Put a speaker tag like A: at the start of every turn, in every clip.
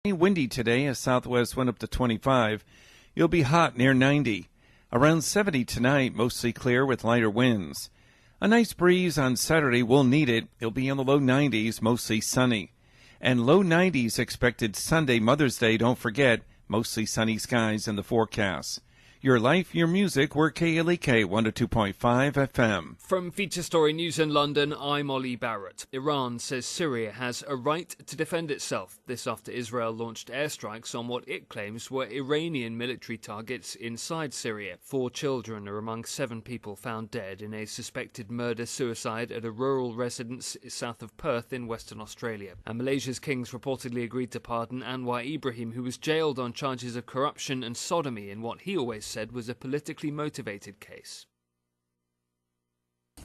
A: Windy today as southwest wind up to 25. You'll be hot near 90. Around 70 tonight, mostly clear with lighter winds. A nice breeze on Saturday, we'll need it. It'll be in the low 90s, mostly sunny. And low 90s expected Sunday, Mother's Day, don't forget, mostly sunny skies in the forecast. Your life, your music, we're KLEK 102.5 FM.
B: From Feature Story News in London, I'm Ollie Barrett. Iran says Syria has a right to defend itself. This after Israel launched airstrikes on what it claims were Iranian military targets inside Syria. 4 children are among 7 people found dead in a suspected murder-suicide at a rural residence south of Perth in Western Australia. And Malaysia's kings reportedly agreed to pardon Anwar Ibrahim, who was jailed on charges of corruption and sodomy in what he always said was a politically motivated case.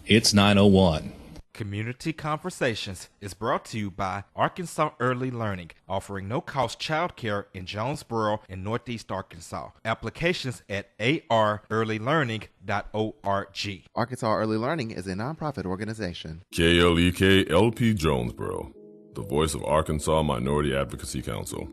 C: It's 9:01.
D: Community Conversations is brought to you by Arkansas Early Learning, offering no-cost childcare in Jonesboro and Northeast Arkansas. Applications at arearlylearning.org.
E: Arkansas Early Learning is a nonprofit organization.
F: KLEK LP Jonesboro, the voice of Arkansas Minority Advocacy Council.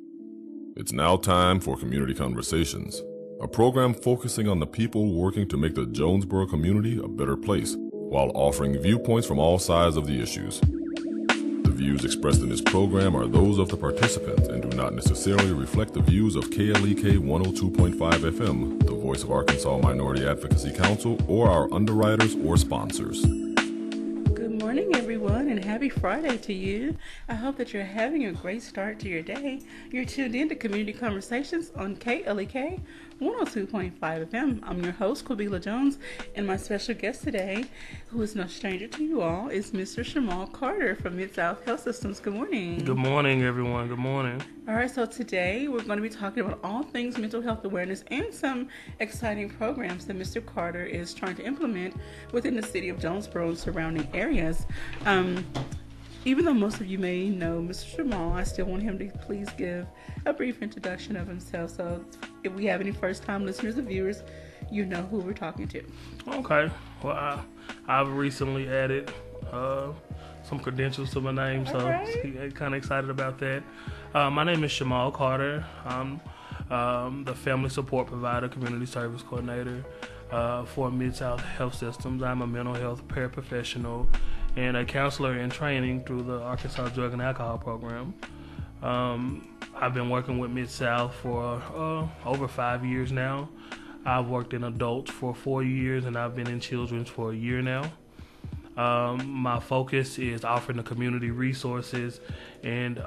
F: It's now time for Community Conversations, a program focusing on the people working to make the Jonesboro community a better place, while offering viewpoints from all sides of the issues. The views expressed in this program are those of the participants and do not necessarily reflect the views of KLEK 102.5 FM, the voice of Arkansas Minority Advocacy Council, or our underwriters or sponsors.
G: Good morning, everyone, and happy Friday to you. I hope that you're having a great start to your day. You're tuned in to Community Conversations on KLEK 102.5 FM. I'm your host, Quabila Jones, and my special guest today, who is no stranger to you all, is Mr. Shamal Carter from Mid-South Health Systems. Good morning.
H: Good morning, everyone. Good morning.
G: All right, so today we're going to be talking about all things mental health awareness and some exciting programs that Mr. Carter is trying to implement within the city of Jonesboro and surrounding areas. Even though most of you may know Mr. Shamal, I still want him to please give a brief introduction of himself. So if we have any first-time listeners or viewers, you know who we're talking to.
H: Okay. Well, I've recently added some credentials to my name, so I'm kind of excited about that. My name is Shamal Carter. I'm the Family Support Provider, Community Service Coordinator for Mid-South Health Systems. I'm a mental health paraprofessional and a counselor in training through the Arkansas Drug and Alcohol Program. I've been working with Mid-South for over 5 years now. I've worked in adults for 4 years, and I've been in children's for a year now. My focus is offering the community resources and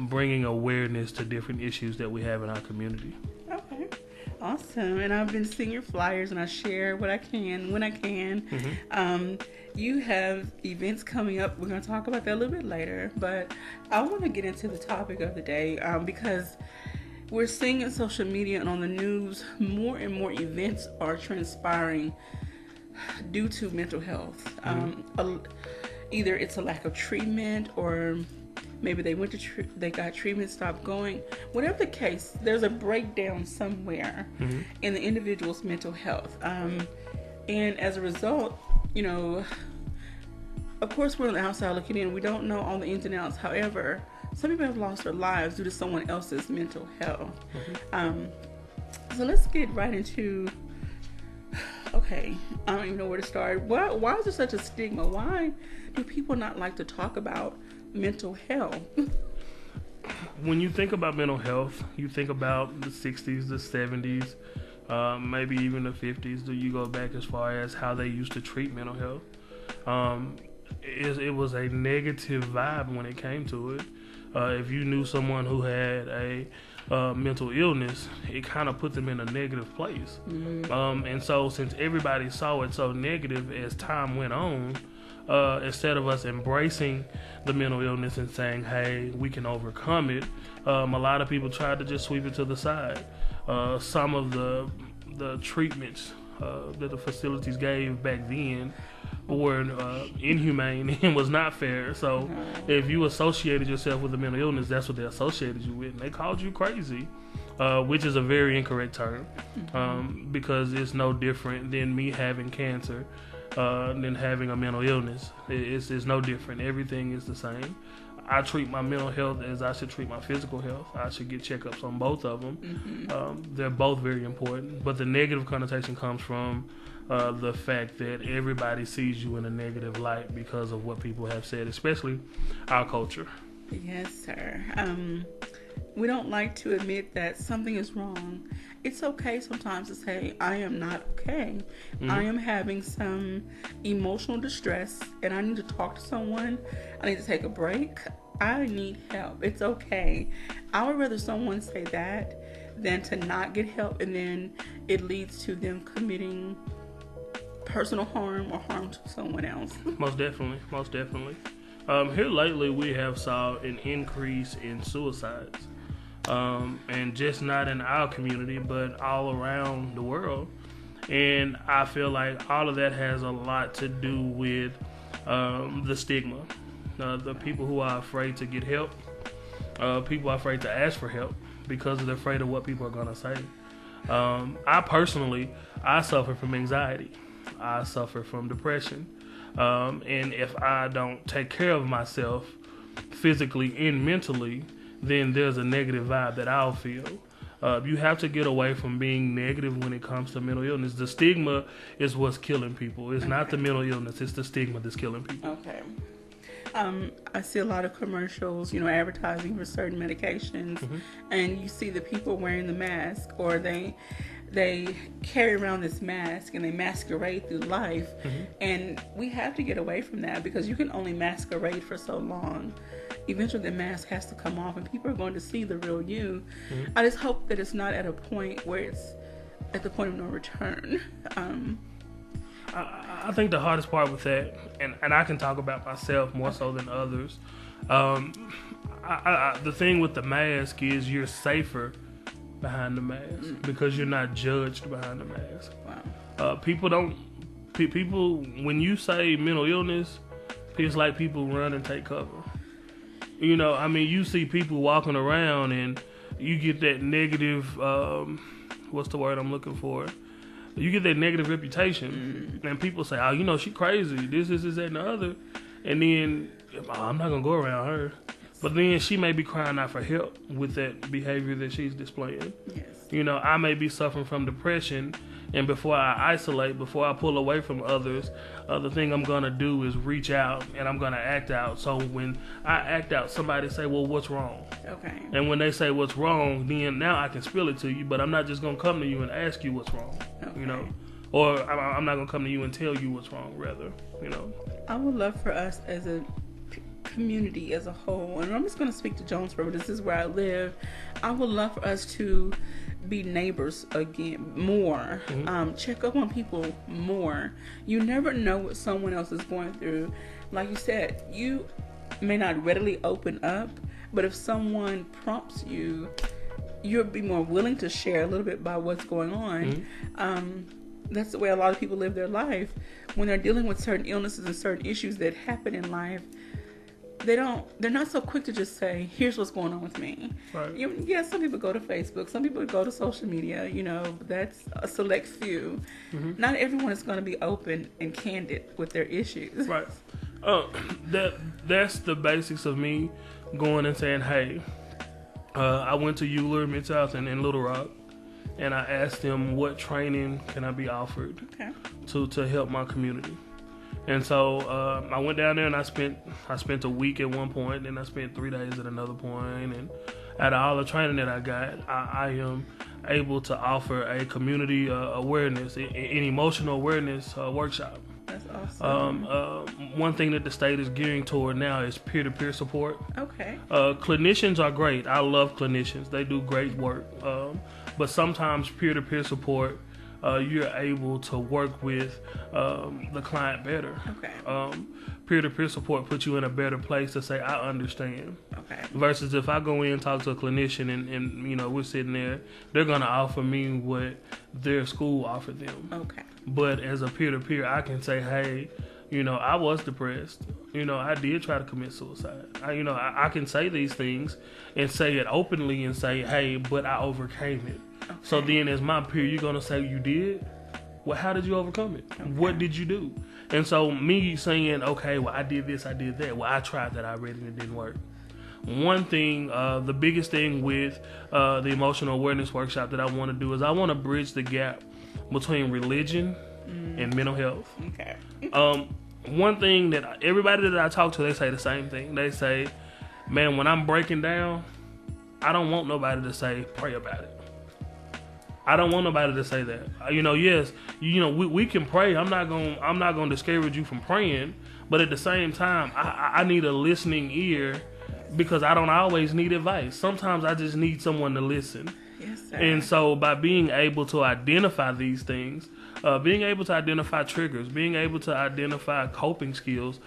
H: bringing awareness to different issues that we have in our community.
G: Okay. Awesome. And I've been seeing your flyers, and I share what I can when I can. Mm-hmm. You have events coming up. We're going to talk about that a little bit later, but I want to get into the topic of the day because we're seeing in social media and on the news more and more events are transpiring due to mental health. Either it's a lack of treatment, or maybe they went to they got treatment, stopped going. Whatever the case, there's a breakdown somewhere in the individual's mental health. And as a result, you know, of course we're on the outside looking in. We don't know all the ins and outs. However, some people have lost their lives due to someone else's mental health. So let's get right into, okay, I don't even know where to start. Why is there such a stigma? Why do people not like to talk about mental health?
H: When you think about mental health, you think about the 60s, the 70s, maybe even the 50s. Do you go back as far as how they used to treat mental health? It was a negative vibe when it came to it. If you knew someone who had a mental illness, it kind of put them in a negative place. And so since everybody saw it so negative as time went on, instead of us embracing the mental illness and saying, hey, we can overcome it, a lot of people tried to just sweep it to the side. Some of the treatments that the facilities gave back then were inhumane and was not fair. So if you associated yourself with a mental illness, that's what they associated you with, and they called you crazy, which is a very incorrect term, because it's no different than me having cancer than having a mental illness. It's no different. Everything is the same. I treat my mental health as I should treat my physical health. I should get checkups on both of them. They're both very important, but the negative connotation comes from the fact that everybody sees you in a negative light because of what people have said, especially our culture.
G: Yes, sir. We don't like to admit that something is wrong. It's okay sometimes to say, I am not okay. I am having some emotional distress and I need to talk to someone. I need to take a break. I need help. It's okay. I would rather someone say that than to not get help and then it leads to them committing personal harm or harm to someone else.
H: Most definitely. Here lately we have saw an increase in suicides. And just not in our community, but all around the world. And I feel like all of that has a lot to do with the stigma. The people who are afraid to get help, people are afraid to ask for help because they're afraid of what people are going to say. I suffer from anxiety. I suffer from depression. And if I don't take care of myself physically and mentally, then there's a negative vibe that I'll feel. You have to get away from being negative when it comes to mental illness. The stigma is what's killing people. It's not the mental illness, it's the stigma that's killing people.
G: Okay. I see a lot of commercials, advertising for certain medications, and you see the people wearing the mask, or they carry around this mask and they masquerade through life. And we have to get away from that because you can only masquerade for so long. Eventually the mask has to come off and people are going to see the real you. I just hope that it's not at a point where it's at the point of no return.
H: I think the hardest part with that, and I can talk about myself more so than others, the thing with the mask is you're safer behind the mask because you're not judged behind the mask.
G: Wow.
H: People, when you say mental illness, it's like people run and take cover. You see people walking around and you get that negative, what's the word I'm looking for? You get that negative reputation, and people say, "Oh, she crazy. This, that, and the other." And then, I'm not gonna go around her. But then she may be crying out for help with that behavior that she's displaying.
G: Yes.
H: I may be suffering from depression, and before I isolate, before I pull away from others, the thing I'm gonna do is reach out and I'm gonna act out. So when I act out, somebody say, "Well, what's wrong?"
G: Okay.
H: And when they say what's wrong, then now I can spill it to you, but I'm not just gonna come to you and ask you what's wrong.
G: Okay.
H: Or I'm not gonna come to you and tell you what's wrong. Rather,
G: I would love for us as a community as a whole, and I'm just going to speak to Jonesboro, this is where I live. I would love for us to be neighbors again more. Check up on people more. You never know what someone else is going through. Like you said, you may not readily open up, but if someone prompts you, you'll be more willing to share a little bit about what's going on. That's the way a lot of people live their life. When they're dealing with certain illnesses and certain issues that happen in life, they're not so quick to just say, here's what's going on with me.
H: Right.
G: Yeah, some people go to Facebook, some people go to social media, that's a select few. Not everyone is going to be open and candid with their issues.
H: Right. That's the basics of me going and saying, hey, I went to Euler, Mid-South, and in Little Rock, and I asked them what training can I be offered to help my community. And so I went down there and I spent a week at one point, and I spent 3 days at another point. And out of all the training that I got, I am able to offer a community awareness, an emotional awareness workshop.
G: That's awesome.
H: One thing that the state is gearing toward now is peer-to-peer support.
G: Okay.
H: Clinicians are great. I love clinicians. They do great work. But sometimes peer-to-peer support, you're able to work with the client better.
G: Okay.
H: Peer-to-peer support puts you in a better place to say, I understand.
G: Okay.
H: Versus if I go in and talk to a clinician and we're sitting there, they're going to offer me what their school offered them.
G: Okay.
H: But as a peer-to-peer, I can say, hey, I was depressed. I did try to commit suicide. I can say these things and say it openly and say, hey, but I overcame it. Okay. So then as my peer, you're going to say you did? Well, how did you overcome it? Okay. What did you do? And so me saying, okay, well, I did this, I did that. Well, I tried that already and it didn't work. one thing, the biggest thing with the emotional awareness workshop that I want to do is I want to bridge the gap between religion and mental health.
G: Okay.
H: One thing that everybody that I talk to, they say the same thing. They say, man, when I'm breaking down, I don't want nobody to say, pray about it. I don't want nobody to say that. Yes, we can pray. I'm not gonna discourage you from praying, but at the same time, I need a listening ear, because I don't always need advice. Sometimes I just need someone to listen.
G: Yes, sir.
H: And so by being able to identify these things, being able to identify triggers, being able to identify coping skills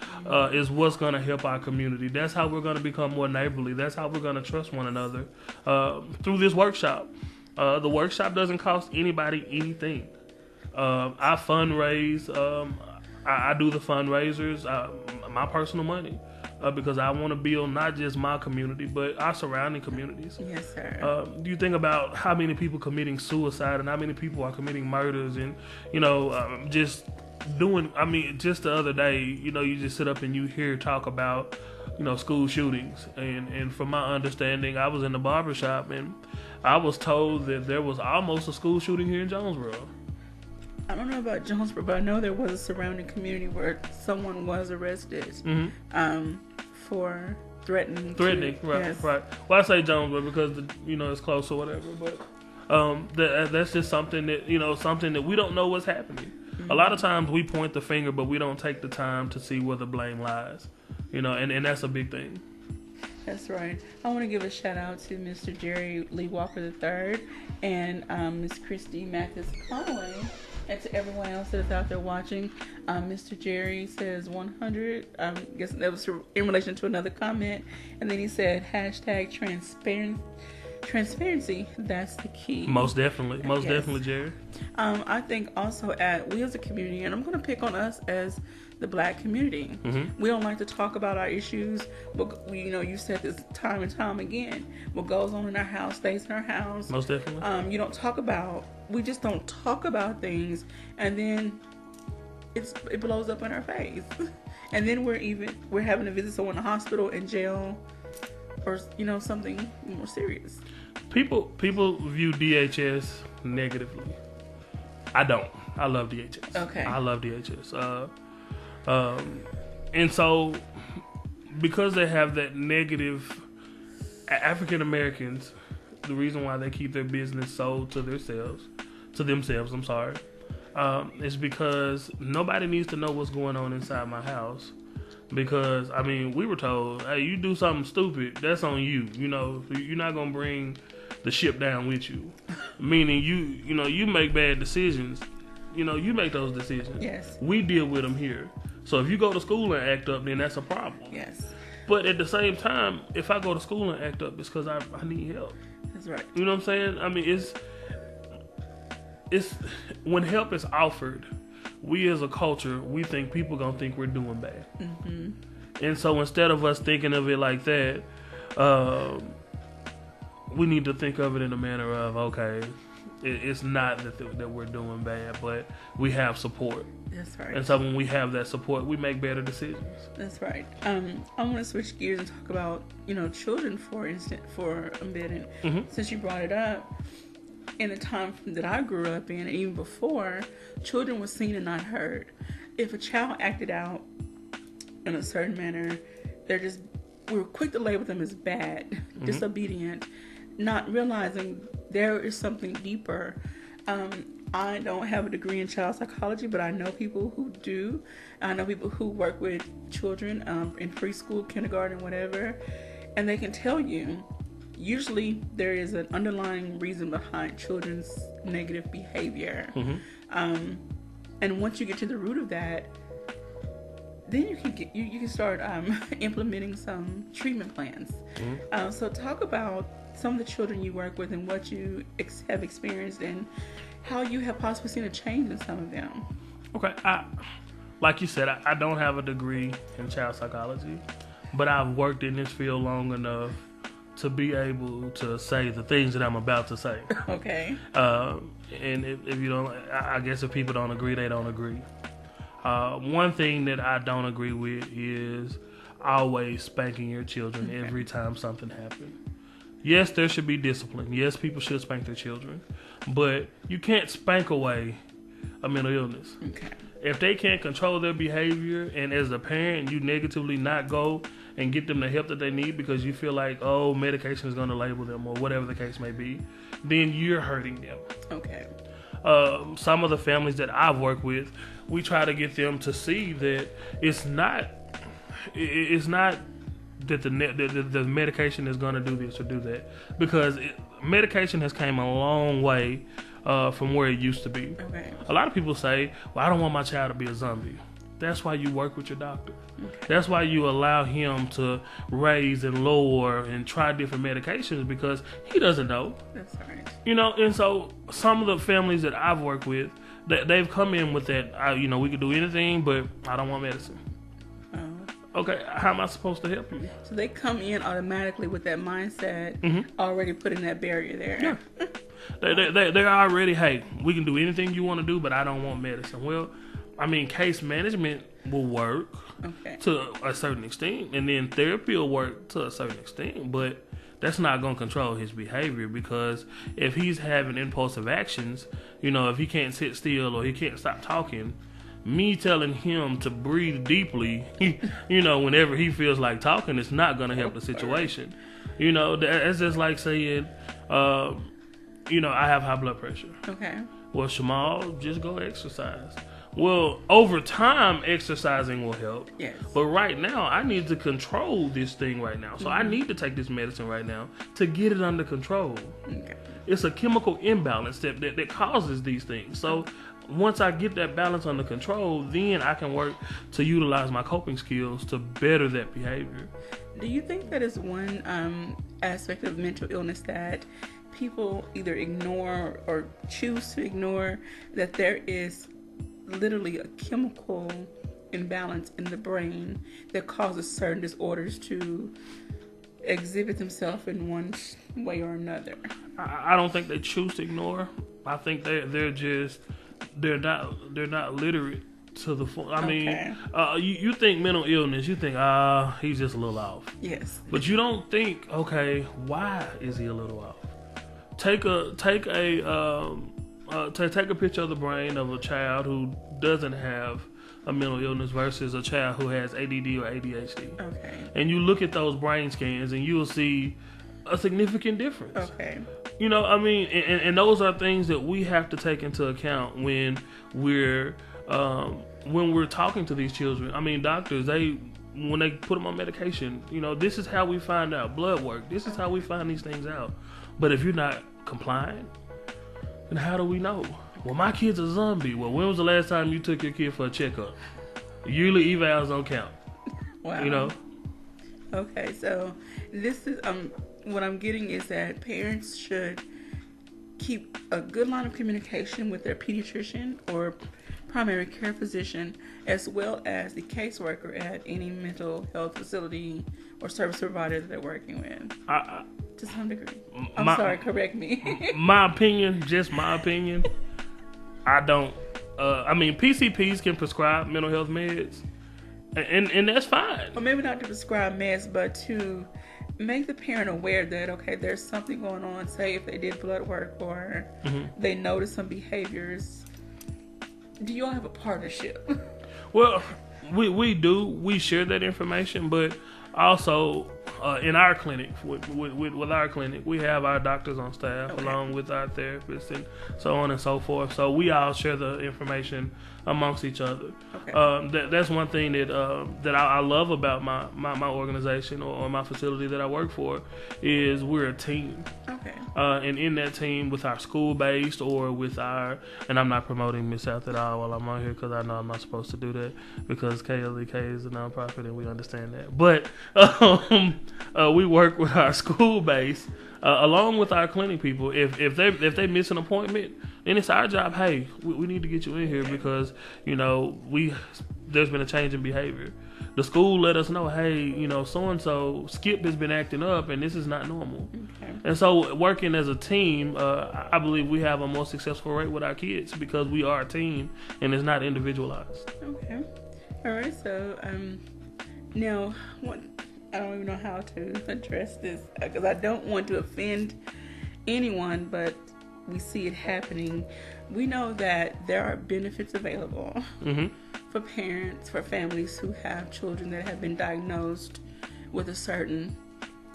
H: is what's going to help our community. That's how we're going to become more neighborly. That's how we're going to trust one another through this workshop. The workshop doesn't cost anybody anything. I fundraise. I do the fundraisers, my personal money. Because I want to build not just my community, but our surrounding communities.
G: Yes, sir.
H: Do you think about how many people committing suicide and how many people are committing murders and, just the other day, you just sit up and you hear talk about, school shootings. And from my understanding, I was in the barbershop and I was told that there was almost a school shooting here in Jonesboro.
G: I don't know about Jonesboro, but I know there was a surrounding community where someone was arrested for threatening.
H: Right,
G: yes.
H: right. Well, I say Jonesboro because it's close or whatever, but that's just something that something that we don't know what's happening. Mm-hmm. A lot of times we point the finger, but we don't take the time to see where the blame lies. And that's a big thing.
G: That's right. I want to give a shout out to Mr. Jerry Lee Walker III and Miss Christy Mathis Conway. And to everyone else that's out there watching, Mr. Jerry says 100. I guess that was in relation to another comment. And then he said, hashtag transparency. That's the key.
H: Most definitely. Definitely, Jerry.
G: I think also we as a community, and I'm going to pick on us as the Black community. Mm-hmm. We don't like to talk about our issues, but you said this time and time again. What goes on in our house stays in our house.
H: Most definitely.
G: We just don't talk about things, and then it blows up in our face, and then we're having to visit someone in the hospital, in jail, or something more serious.
H: People view DHS negatively. I don't. I love DHS.
G: Okay.
H: I love DHS. And so because they have that negative, African Americans, the reason why they keep their business sold to themselves, is because nobody needs to know what's going on inside my house. Because we were told, hey, you do something stupid, that's on you. You're not gonna bring the ship down with you. Meaning you make bad decisions. You make those decisions.
G: Yes.
H: We deal with them here. So if you go to school and act up, then that's a problem.
G: Yes.
H: But at the same time, if I go to school and act up, it's because I need help.
G: That's right.
H: You know what I'm saying? It's when help is offered, we as a culture, we think people gonna think we're doing bad. Mm-hmm. And so instead of us thinking of it like that, we need to think of it in a manner of, okay, it's not that we're doing bad, but we have support.
G: That's right.
H: And so when we have that support, we make better decisions.
G: That's right. I want to switch gears and talk about, children, for instance, for a minute. Mm-hmm. Since you brought it up, in the time that I grew up in, and even before, children were seen and not heard. If a child acted out in a certain manner, we were quick to label them as bad, mm-hmm. disobedient, not realizing there is something deeper. I don't have a degree in child psychology, but I know people who do. I know people who work with children in preschool, kindergarten, whatever, and they can tell you, usually there is an underlying reason behind children's negative behavior. Mm-hmm. And once you get to the root of that, then you can start implementing some treatment plans. Mm-hmm. So talk about some of the children you work with and what you have experienced and how you have possibly seen a change in some of them.
H: Okay, like you said, I don't have a degree in child psychology, but I've worked in this field long enough to be able to say the things that I'm about to say.
G: Okay.
H: And if you don't, I guess if people don't agree, they don't agree. One thing that I don't agree with is always spanking your children every time something happens. Yes, there should be discipline. Yes, people should spank their children. But you can't spank away a mental illness.
G: Okay.
H: If they can't control their behavior, and as a parent, you negatively not go and get them the help that they need because you feel like, oh, medication is going to label them or whatever the case may be, then you're hurting them.
G: Okay.
H: Some of the families that I've worked with, we try to get them to see that it's not that the medication is going to do this or do that, because medication has came a long way from where it used to be.
G: Okay.
H: A lot of people say, well, I don't want my child to be a zombie. That's why you work with your doctor. Okay. That's why you allow him to raise and lower and try different medications, because he doesn't know.
G: That's right.
H: And so some of the families that I've worked with, they've come in with that, we could do anything, but I don't want medicine. Okay, how am I supposed to help you?
G: So they come in automatically with that mindset, already putting that barrier there.
H: Yeah. They're already, hey, we can do anything you want to do, but I don't want medicine. Well, I mean, case management will work to a certain extent, and then therapy will work to a certain extent, but that's not going to control his behavior, because if he's having impulsive actions, if he can't sit still or he can't stop talking, me telling him to breathe deeply, whenever he feels like talking, it's not going to help the situation. That's just like saying, I have high blood pressure.
G: Okay.
H: Well, Shamal, just go exercise. Well, over time, exercising will help.
G: Yes.
H: But right now, I need to control this thing right now. So I need to take this medicine right now to get it under control.
G: Okay.
H: It's a chemical imbalance that causes these things. So once I get that balance under control, then I can work to utilize my coping skills to better that behavior.
G: Do you think that is one aspect of mental illness that people either ignore or choose to ignore, that there is literally a chemical imbalance in the brain that causes certain disorders to exhibit themselves in one way or another?
H: I don't think they choose to ignore. I think they're not literate to the full. I mean, you think mental illness, you think he's just a little off.
G: Yes.
H: But you don't think, okay, why is he a little off? Take a picture of the brain of a child who doesn't have a mental illness versus a child who has ADD or ADHD.
G: Okay.
H: And you look at those brain scans and you will see a significant difference.
G: Okay.
H: And those are things that we have to take into account when we're talking to these children. I mean, doctors, when they put them on medication, this is how we find out. Blood work, this is how we find these things out. But if you're not compliant, then how do we know? Well, my kid's a zombie. Well, when was the last time you took your kid for a checkup? Yearly evals don't count.
G: Wow. Okay, so this is what I'm getting is that parents should keep a good line of communication with their pediatrician or primary care physician, as well as the caseworker at any mental health facility or service provider that they're working with. To some degree. I'm sorry, correct me.
H: My opinion, just my opinion, I don't. PCPs can prescribe mental health meds, and that's fine.
G: Or maybe not to prescribe meds, but to make the parent aware that, okay, there's something going on. Say if they did blood work or they notice some behaviors. Do you all have a partnership?
H: Well, we do. We share that information, but also in our clinic, with our clinic, we have our doctors on staff along with our therapists and so on and so forth. So we all share the information amongst each other. Okay. That's one thing that I love about my organization or my facility that I work for is we're a team.
G: Okay.
H: And in that team, with our school-based or with our, and I'm not promoting Miss South at all while I'm on here because I know I'm not supposed to do that because KLEK is a nonprofit and we understand that. But we work with our school-based along with our clinic people. If they miss an appointment, then it's our job. Hey, we need to get you in here because there's been a change in behavior. The school let us know, hey, so and so Skip has been acting up, and this is not normal. Okay. And so, working as a team, I believe we have a more successful rate with our kids because we are a team, and it's not individualized.
G: Okay. All right. So, Now, I don't even know how to address this because I don't want to offend anyone, but we see it happening. We know that there are benefits available for parents, for families who have children that have been diagnosed with a certain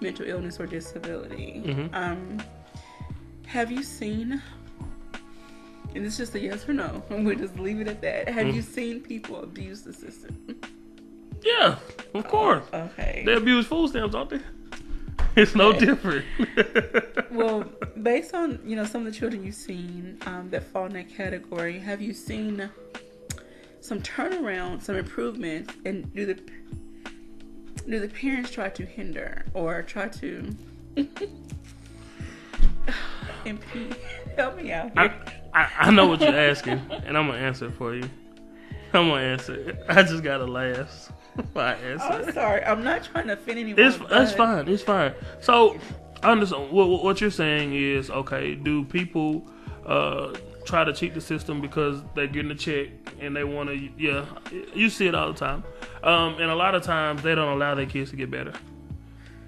G: mental illness or disability. Have you seen, and it's just a yes or no, and we'll just leave it at that. Have you seen people abuse the system?
H: Yeah, of course.
G: Okay.
H: They abuse food stamps, don't they? It's no different.
G: Well, based on some of the children you've seen that fall in that category, have you seen some turnaround, some improvements, and do the parents try to hinder or try to impede? Help me out here.
H: I know what you're asking, and I'm gonna answer it for you. I'm gonna answer it. I just gotta laugh.
G: I'm sorry. I'm not trying to offend anyone.
H: It's fine. It's fine. So, I understand what you're saying is, okay, do people try to cheat the system because they're getting a check and they want to, yeah, you see it all the time. And a lot of times they don't allow their kids to get better.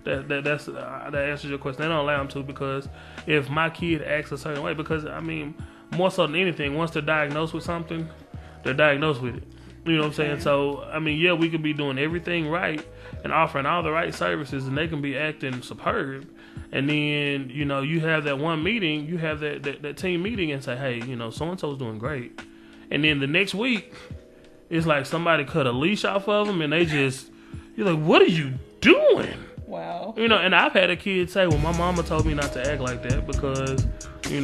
H: That answers your question. They don't allow them to, because if my kid acts a certain way, because, I mean, more so than anything, once they're diagnosed with something, they're diagnosed with it. You know what I'm saying? So, I mean, yeah, we could be doing everything right and offering all the right services, and they can be acting superb. And then, you have that one meeting, you have that team meeting and say, hey, so-and-so's doing great. And then the next week, it's like somebody cut a leash off of them, and you're like, what are you doing?
G: Wow.
H: And I've had a kid say, well, my mama told me not to act like that because, we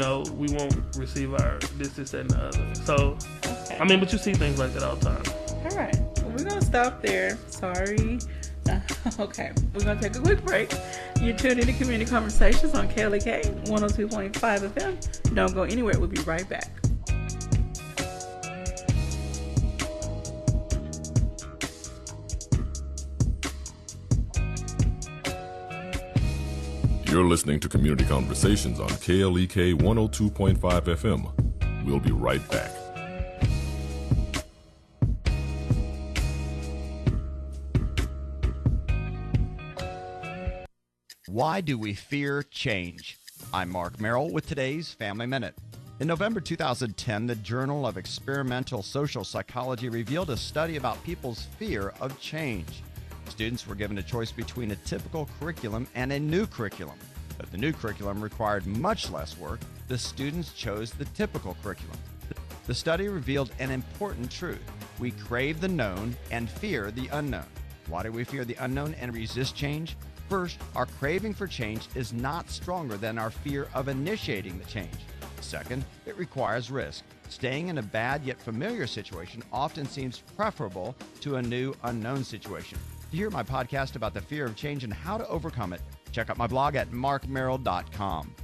H: won't receive our this, that, and the other. So, I mean, but you see things like that all the time.
G: All right. Well, we're going to stop there. Sorry. Okay. We're going to take a quick break. You're tuned into Community Conversations on KLEK 102.5 FM. Don't go anywhere. We'll be right back.
F: You're listening to Community Conversations on KLEK 102.5 FM. We'll be right back.
C: Why do we fear change? I'm Mark Merrill with today's Family Minute. In November 2010, the Journal of Experimental Social Psychology revealed a study about people's fear of change. Students were given a choice between a typical curriculum and a new curriculum. If the new curriculum required much less work, the students chose the typical curriculum. The study revealed an important truth. We crave the known and fear the unknown. Why do we fear the unknown and resist change? First, our craving for change is not stronger than our fear of initiating the change. Second, it requires risk. Staying in a bad yet familiar situation often seems preferable to a new unknown situation. To hear my podcast about the fear of change and how to overcome it, check out my blog at markmerrill.com.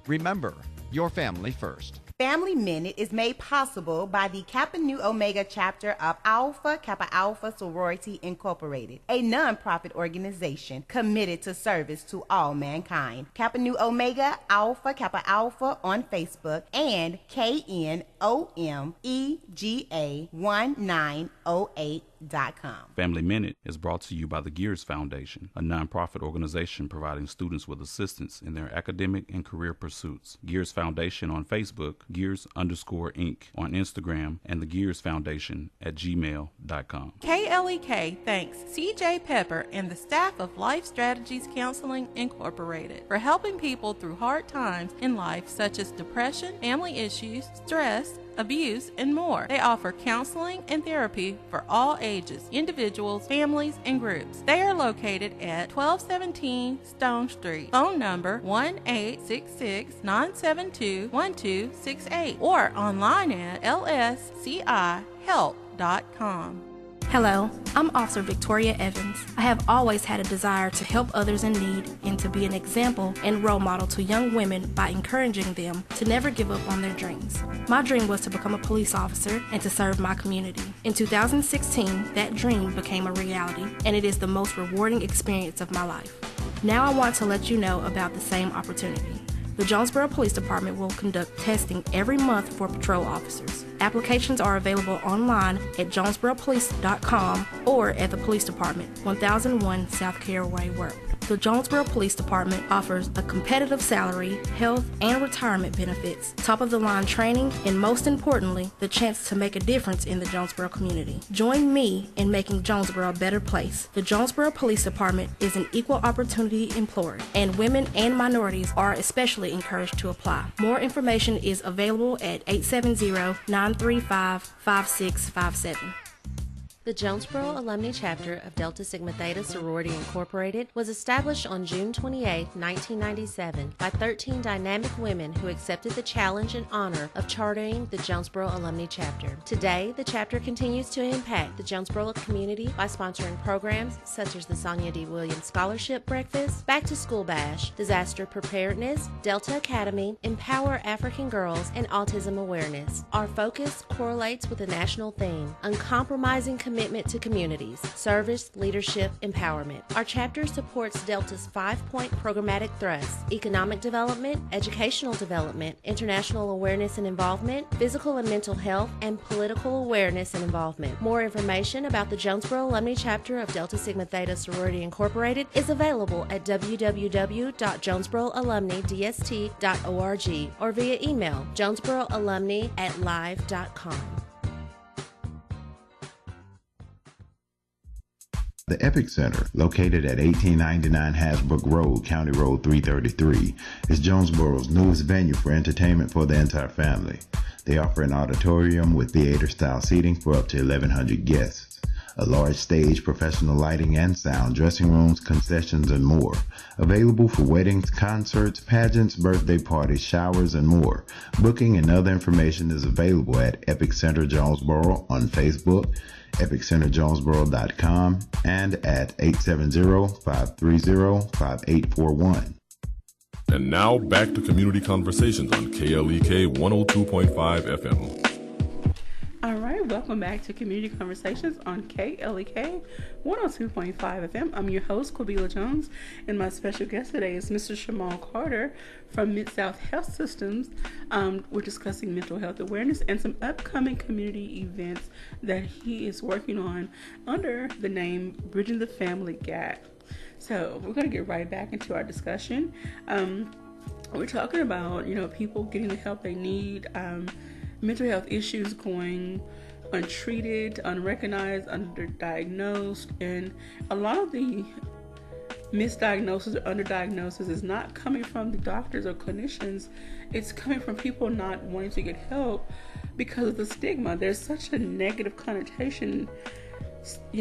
C: Remember, your family first.
I: Family Minute is made possible by the Kappa Nu Omega chapter of Alpha Kappa Alpha Sorority Incorporated, a nonprofit organization committed to service to all mankind. Kappa Nu Omega Alpha Kappa Alpha on Facebook and KNOMEGA1908.com.
J: Family Minute is brought to you by the Gears Foundation, a nonprofit organization providing students with assistance in their academic and career pursuits. Gears Foundation on Facebook, Gears_Inc. on Instagram, and the Gears Foundation at gmail.com.
K: KLEK thanks CJ Pepper and the staff of Life Strategies Counseling Incorporated for helping people through hard times in life such as depression, family issues, stress, abuse, and more. They offer counseling and therapy for all ages, individuals, families, and groups. They are located at 1217 Stone Street. Phone number 1-866-972-1268 or online at lscihelp.com.
L: Hello, I'm Officer Victoria Evans. I have always had a desire to help others in need and to be an example and role model to young women by encouraging them to never give up on their dreams. My dream was to become a police officer and to serve my community. In 2016, that dream became a reality, and it is the most rewarding experience of my life. Now I want to let you know about the same opportunity. The Jonesboro Police Department will conduct testing every month for patrol officers. Applications are available online at jonesboropolice.com or at the police department, 1001 South Caraway Road. The Jonesboro Police Department offers a competitive salary, health, and retirement benefits, top-of-the-line training, and most importantly, the chance to make a difference in the Jonesboro community. Join me in making Jonesboro a better place. The Jonesboro Police Department is an equal opportunity employer, and women and minorities are especially encouraged to apply. More information is available at 870-935-5657.
M: The Jonesboro Alumni Chapter of Delta Sigma Theta Sorority Incorporated was established on June 28, 1997 by 13 dynamic women who accepted the challenge and honor of chartering the Jonesboro Alumni Chapter. Today, the chapter continues to impact the Jonesboro community by sponsoring programs such as the Sonia D. Williams Scholarship Breakfast, Back to School Bash, Disaster Preparedness, Delta Academy, Empower African Girls, and Autism Awareness. Our focus correlates with the national theme, uncompromising commitment to communities, service, leadership, empowerment. Our chapter supports Delta's 5-point programmatic thrusts: economic development, educational development, international awareness and involvement, physical and mental health, and political awareness and involvement. More information about the Jonesboro Alumni Chapter of Delta Sigma Theta Sorority Incorporated is available at www.jonesboroalumnidst.org or via email jonesboroalumni@live.com.
N: The Epic Center, located at 1899 Hasbrook Road, County Road 333, is Jonesboro's newest venue for entertainment for the entire family. They offer an auditorium with theater-style seating for up to 1,100 guests, a large stage, professional lighting and sound, dressing rooms, concessions, and more. Available for weddings, concerts, pageants, birthday parties, showers, and more. Booking and other information is available at Epic Center Jonesboro on Facebook, epiccenterjonesboro.com, and at 870-530-5841.
F: And now back to Community Conversations on KLEK 102.5 FM.
G: All right, welcome back to Community Conversations on KLEK 102.5 FM. I'm your host, Quabila Jones, and my special guest today is Mr. Shamal Carter from Mid-South Health Systems. We're discussing mental health awareness and some upcoming community events that he is working on under the name Bridging the Family Gap. So we're going to get right back into our discussion. We're talking about, people getting the help they need, mental health issues going untreated, unrecognized, underdiagnosed, and a lot of the misdiagnosis or underdiagnosis is not coming from the doctors or clinicians. It's coming from people not wanting to get help because of the stigma. There's such a negative connotation,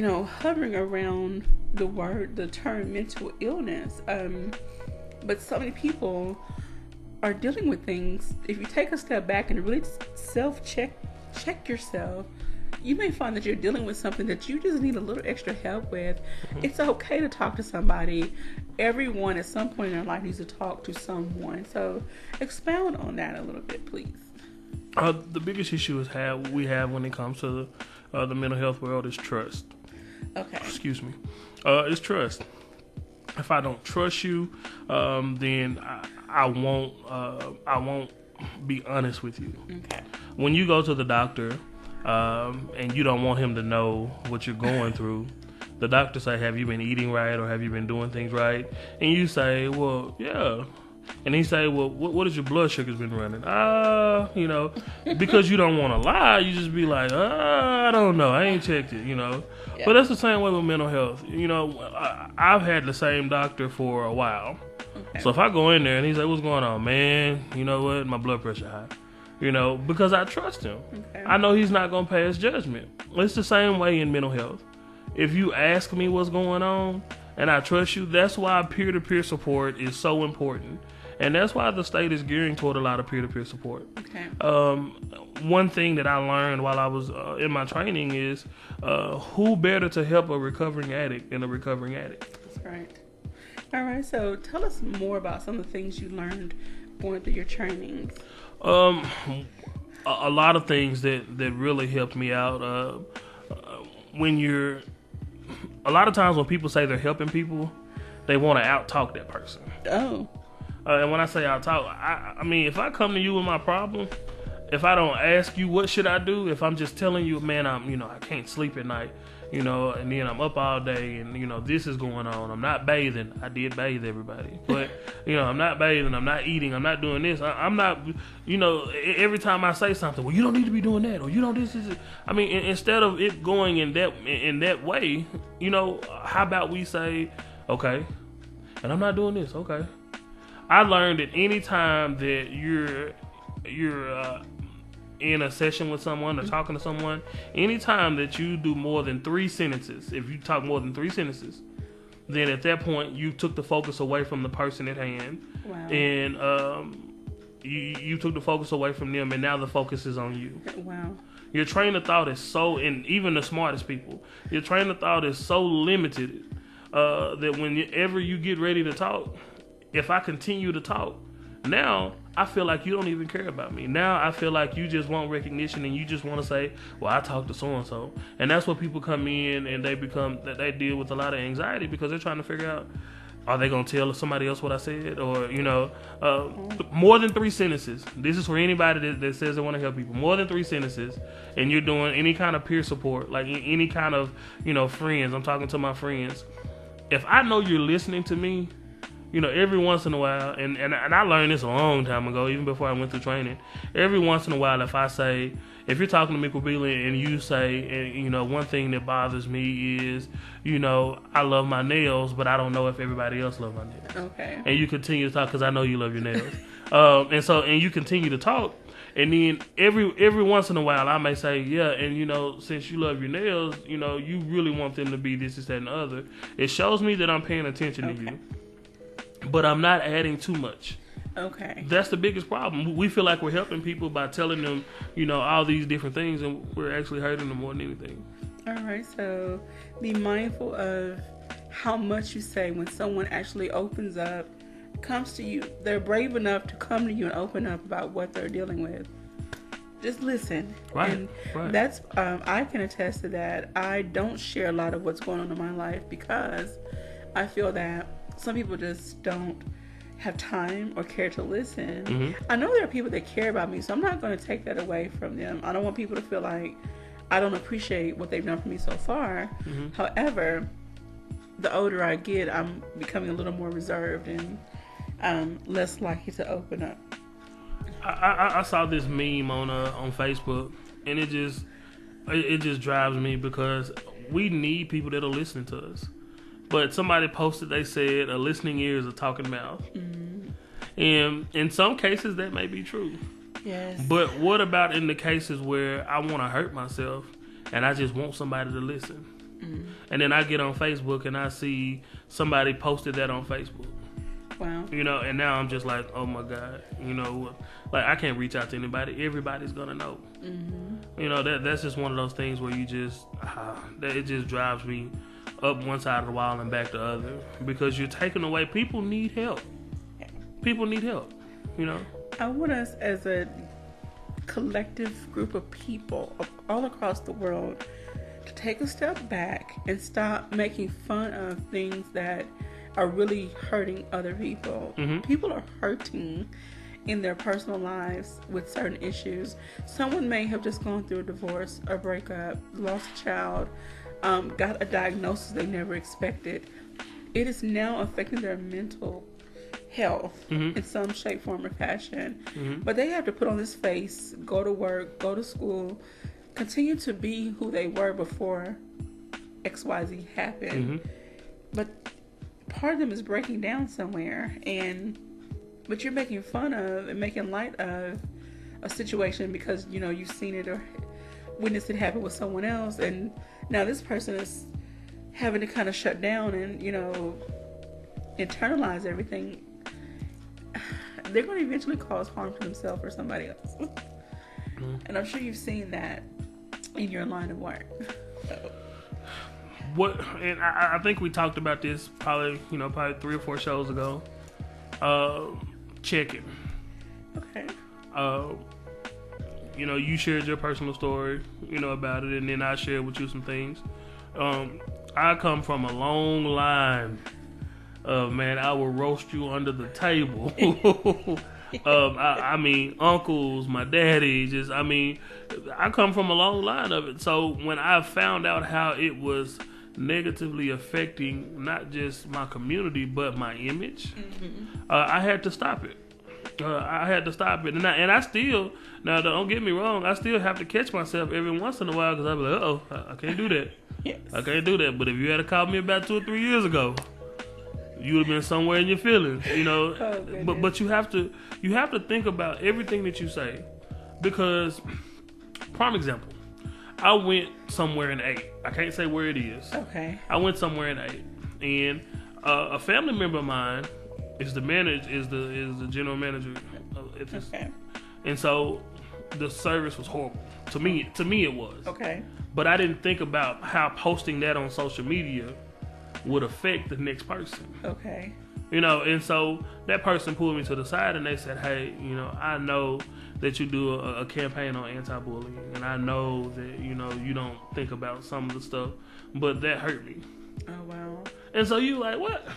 G: hovering around the term mental illness. But so many people are dealing with things. If you take a step back and really check yourself, you may find that you're dealing with something that you just need a little extra help with. It's okay to talk to somebody. Everyone at some point in their life needs to talk to someone. So expound on that a little bit, please.
H: The biggest issue we have when it comes to the mental health world is trust.
G: Okay.
H: Excuse me. It's trust. If I don't trust you, then I won't be honest with you.
G: Okay.
H: When you go to the doctor and you don't want him to know what you're going through, the doctor say, "Have you been eating right, or have you been doing things right?" And you say, "Well, yeah." And he say, "Well, what has your blood sugars been running?" Because you don't want to lie, you just be like, "I don't know, I ain't checked it," Yeah. But that's the same way with mental health. I've had the same doctor for a while. Okay. So if I go in there and he's like, "What's going on, man? You know what? My blood pressure high." Because I trust him. Okay. I know he's not going to pass judgment. It's the same way in mental health. If you ask me what's going on and I trust you, that's why peer-to-peer support is so important. And that's why the state is gearing toward a lot of peer-to-peer support.
G: Okay.
H: One thing that I learned while I was in my training is who better to help a recovering addict than a recovering addict.
G: That's right. All right, so tell us more about some of the things you learned going through your trainings.
H: A lot of things that really helped me out. A lot of times when people say they're helping people, they want to out-talk that person.
G: Oh.
H: And when I say I'll talk, I mean, if I come to you with my problem, if I don't ask you what should I do, if I'm just telling you, man, I can't sleep at night, and then I'm up all day, and this is going on. I'm not bathing. I did bathe, everybody, but I'm not bathing. I'm not eating. I'm not doing this. I'm not. Every time I say something, well, you don't need to be doing that, or this is. I mean, instead of it going in that way, how about we say, okay, and I'm not doing this. Okay, I learned that any time that you're in a session with someone or talking to someone, anytime that you do more than 3 sentences, if you talk more than 3 sentences, then at that point you took the focus away from the person at hand.
G: Wow.
H: And you took the focus away from them, and now the focus is on you.
G: Wow.
H: Your train of thought is so, and even the smartest people, your train of thought is so limited that whenever you get ready to talk, if I continue to talk, now I feel like you don't even care about me. Now I feel like you just want recognition, and you just want to say, well, I talked to so-and-so. And that's what people come in, and they deal with a lot of anxiety, because they're trying to figure out, are they going to tell somebody else what I said? Or, more than 3 sentences. This is for anybody that says they want to help people. More than 3 sentences, and you're doing any kind of peer support, like any kind of, friends. I'm talking to my friends. If I know you're listening to me, every once in a while, and I learned this a long time ago, even before I went through training. Every once in a while, if you're talking to me, Kwabila, and you say, and one thing that bothers me is, I love my nails, but I don't know if everybody else loves my nails.
G: Okay.
H: And you continue to talk, because I know you love your nails. And you continue to talk, and then every once in a while, I may say, yeah, and since you love your nails, you really want them to be this, that, and the other. It shows me that I'm paying attention to you. But I'm not adding too much.
G: Okay.
H: That's the biggest problem. We feel like we're helping people by telling them, all these different things, and we're actually hurting them more than anything.
G: All right. So be mindful of how much you say when someone actually opens up, comes to you. They're brave enough to come to you and open up about what they're dealing with. Just listen.
H: Right.
G: And
H: right.
G: That's I can attest to that. I don't share a lot of what's going on in my life, because I feel that some people just don't have time or care to listen.
H: Mm-hmm.
G: I know there are people that care about me, so I'm not going to take that away from them. I don't want people to feel like I don't appreciate what they've done for me so far.
H: Mm-hmm.
G: However, the older I get, I'm becoming a little more reserved and less likely to open up.
H: I saw this meme on Facebook, and it just drives me, because we need people that are listening to us. But somebody posted, they said, a listening ear is a talking mouth.
G: Mm-hmm.
H: And in some cases, that may be true.
G: Yes.
H: But what about in the cases where I want to hurt myself, and I just want somebody to listen?
G: Mm-hmm.
H: And then I get on Facebook, and I see somebody posted that on Facebook.
G: Wow.
H: And now I'm just like, oh my God, like I can't reach out to anybody. Everybody's gonna know.
G: Mm-hmm.
H: That's just one of those things where you just, it just drives me up one side of the wall and back the other, because you're taking away. People need help. People need help.
G: I want us as a collective group of people all across the world to take a step back and stop making fun of things that are really hurting other people.
H: Mm-hmm.
G: People are hurting in their personal lives with certain issues. Someone may have just gone through a divorce, a breakup, lost a child, got a diagnosis they never expected. It is now affecting their mental health in some shape, form, or fashion.
H: Mm-hmm.
G: But they have to put on this face, go to work, go to school, continue to be who they were before XYZ happened.
H: Mm-hmm.
G: But part of them is breaking down somewhere, but you're making fun of and making light of a situation because you've seen it or witnessed it happen with someone else, and now this person is having to kind of shut down and internalize everything. They're going to eventually cause harm to themselves or somebody else. And I'm sure you've seen that in your line of work.
H: And I think we talked about this probably 3 or 4 shows ago. Check it.
G: Okay.
H: You shared your personal story, about it, and then I shared with you some things. I come from a long line man, I will roast you under the table. I mean, uncles, my daddy, I come from a long line of it. So when I found out how it was negatively affecting not just my community but my image, I had to stop it. And I still, now don't get me wrong, I still have to catch myself every once in a while because I be like, uh-oh, I can't do that.
G: Yes.
H: I can't do that. But if you had called me about 2 or 3 years ago, you would have been somewhere in your feelings, you know. But you have to think about everything that you say, because prime example, I went somewhere in 8. I can't say where it is.
G: Okay.
H: I went somewhere in 8, and a family member of mine is the general manager at this. Okay. And so the service was horrible. To me it was.
G: Okay.
H: But I didn't think about how posting that on social media would affect the next person.
G: Okay.
H: You know, and so that person pulled me to the side and they said, hey, you know, I know that you do a campaign on anti-bullying, and I know that, you know, you don't think about some of the stuff, but that hurt me.
G: Oh, wow.
H: And so you like, what?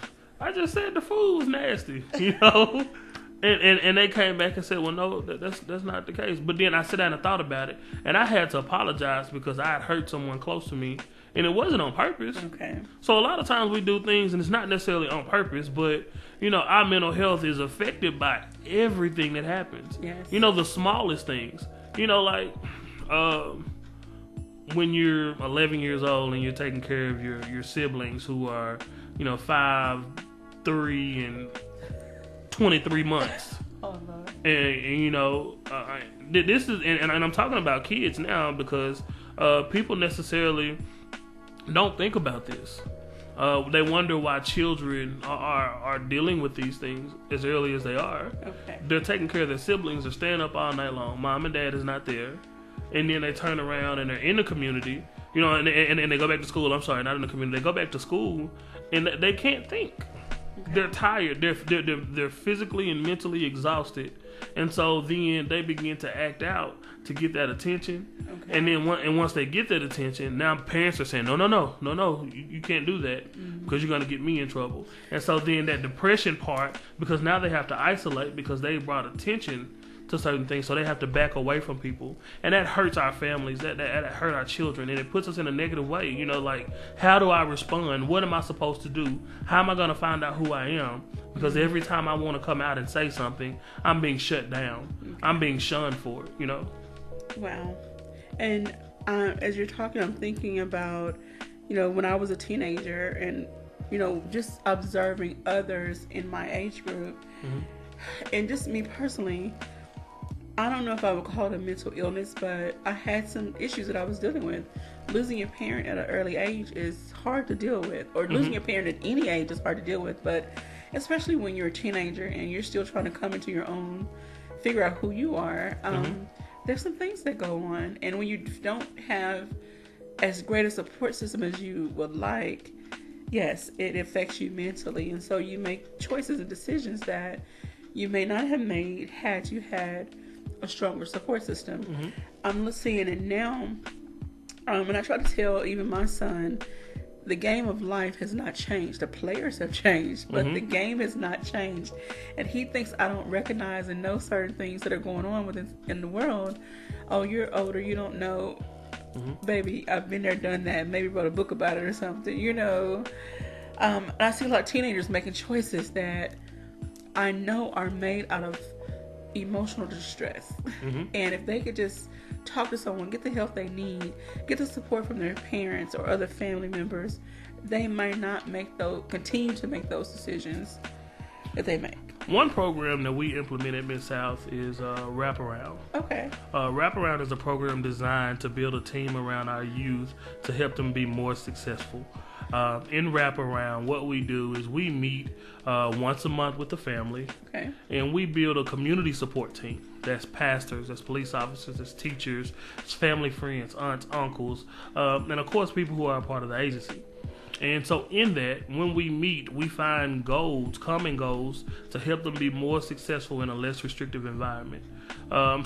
H: I just said the food was nasty, you know? And they came back and said, well, no, that's not the case. But then I sat down and thought about it, and I had to apologize because I had hurt someone close to me, and it wasn't on purpose.
G: Okay.
H: So a lot of times we do things, and it's not necessarily on purpose, but, you know, our mental health is affected by everything that happens.
G: Yes.
H: You know, the smallest things. You know, like when you're 11 years old and you're taking care of your siblings who are, you know, 5, 3, and 23 months.
G: Oh, Lord.
H: And you know, this is, and I'm talking about kids now because people necessarily don't think about this. They wonder why children are dealing with these things as early as they are.
G: Okay.
H: They're taking care of their siblings. They're staying up all night long. Mom and dad is not there. And then they turn around and they're in the community, you know, and they go back to school. I'm sorry, not in the community. They go back to school and they can't think. Okay. They're tired. They're physically and mentally exhausted. And so then they begin to act out to get that attention. Okay. And then once they get that attention, now parents are saying, no, you can't do that because you're going to get me in trouble. And so then that depression part, because now they have to isolate because they brought attention to certain things, so they have to back away from people, and that hurts our families, that hurt our children, and it puts us in a negative way. You know, like, how do I respond? What am I supposed to do? How am I going to find out who I am? Because every time I want to come out and say something, I'm being shut down. Okay. I'm being shunned for it, you know.
G: Wow. And as you're talking, I'm thinking about, you know, when I was a teenager and, you know, just observing others in my age group, and just me personally, I don't know if I would call it a mental illness, but I had some issues that I was dealing with. Losing your parent at an early age is hard to deal with, or losing your parent at any age is hard to deal with, but especially when you're a teenager and you're still trying to come into your own, figure out who you are, there's some things that go on. And when you don't have as great a support system as you would like, yes, it affects you mentally. And so you make choices and decisions that you may not have made had you had a stronger support system. I'm seeing it now, and I try to tell even my son, the game of life has not changed. The players have changed, but the game has not changed. And he thinks I don't recognize and know certain things that are going on in the world. Oh, you're older, you don't know. Baby, I've been there, done that, maybe wrote a book about it or something, you know. And I see a lot of teenagers making choices that I know are made out of emotional distress. And if they could just talk to someone, get the help they need, get the support from their parents or other family members, they might not continue to make those decisions that they make.
H: One program that we implement at Mid-South is Wraparound.
G: Okay.
H: Wraparound is a program designed to build a team around our youth to help them be more successful. In Wraparound, what we do is we meet once a month with the family, and we build a community support team. That's pastors, that's police officers, that's teachers, it's family friends, aunts, uncles, and of course people who are a part of the agency. And so in that, when we meet, we find goals, common goals, to help them be more successful in a less restrictive environment,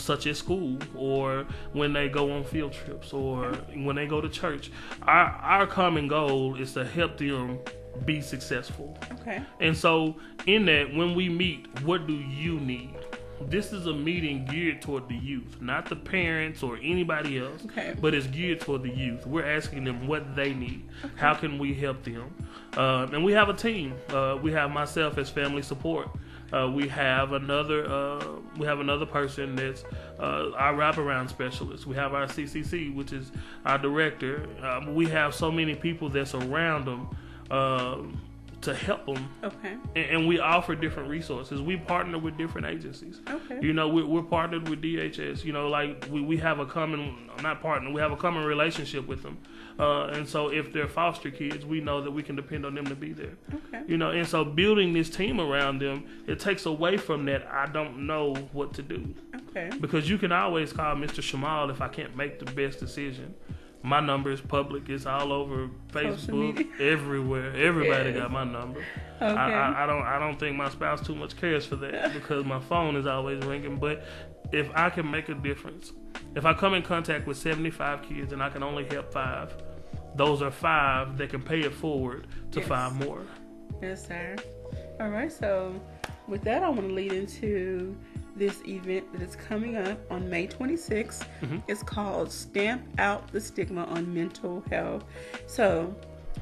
H: such as school, or when they go on field trips, or when they go to church. Our common goal is to help them be successful.
G: Okay.
H: And so in that, when we meet, what do you need? This is a meeting geared toward the youth, not the parents or anybody else, but it's geared toward the youth. We're asking them what they need. How can we help them? And we have a team. We have myself as family support. We have another person that's our wraparound specialist. We have our CCC, which is our director. We have so many people that's around them to help them.
G: Okay.
H: And we offer different resources. We partner with different agencies.
G: Okay.
H: You know, we're partnered with DHS. You know, like we have a common, not partner, we have a common relationship with them. And so if they're foster kids, we know that we can depend on them to be there.
G: Okay.
H: You know, and so building this team around them, it takes away from that I don't know what to do.
G: Okay.
H: Because you can always call Mr. Shamal if I can't make the best decision. My number is public. It's all over Facebook, everywhere. Everybody got my number.
G: Okay.
H: I don't think my spouse too much cares for that because my phone is always ringing. But if I can make a difference, if I come in contact with 75 kids and I can only help 5, those are 5 that can pay it forward to 5 more.
G: Yes, sir. All right. So with that, I want to lead into this event that is coming up on May 26th. It's called Stamp Out the Stigma on Mental Health. So